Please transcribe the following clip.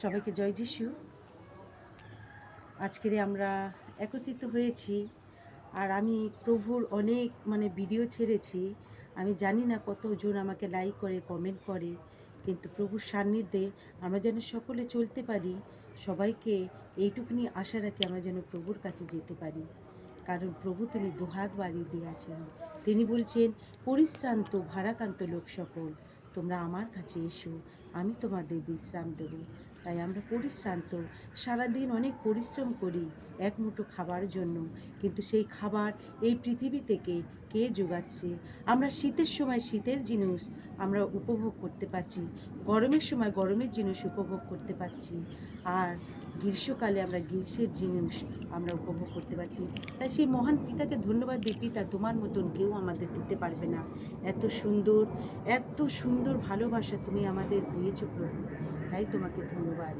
সবাইকে জয় যিশু। আজকের আমরা একত্রিত হয়েছি, আর আমি প্রভুর অনেক ভিডিও ছেড়েছি। আমি জানি না কতজন আমাকে লাইক করে, কমেন্ট করে, কিন্তু প্রভুর সান্নিধ্যে আমরা যেন সকলে চলতে পারি। সবাইকে এইটুকুনি আশা রাখি আমরা যেন প্রভুর কাছে যেতে পারি, কারণ প্রভু তিনি দুহাত বাড়িয়ে দিয়েছেন। তিনি বলছেন, পরিশ্রান্ত ভারাক্রান্ত লোক সকল, তোমরা আমার কাছে এসো, আমি তোমাদের বিশ্রাম দেব। তাই আমরা পরিশ্রান্ত, সারাদিন অনেক পরিশ্রম করি এক মুঠো খাবার জন্য, কিন্তু সেই খাবার এই পৃথিবী থেকে কে যোগাচ্ছে? আমরা শীতের সময় শীতের জিনিস আমরা উপভোগ করতে পারছি, গরমের সময় গরমের জিনিস উপভোগ করতে পারছি, আর গ্রীষ্মকালে আমরা গ্রীষ্মের জিনিস আমরা উপভোগ করতে পারছি। তাই সেই মহান পিতাকে ধন্যবাদ দিই। পিতা, তোমার মতন কেউ আমাদের দিতে পারবে না। এত সুন্দর ভালোবাসা তুমি আমাদের দিয়েছো প্রভু, তাই তোমাকে ধন্যবাদ।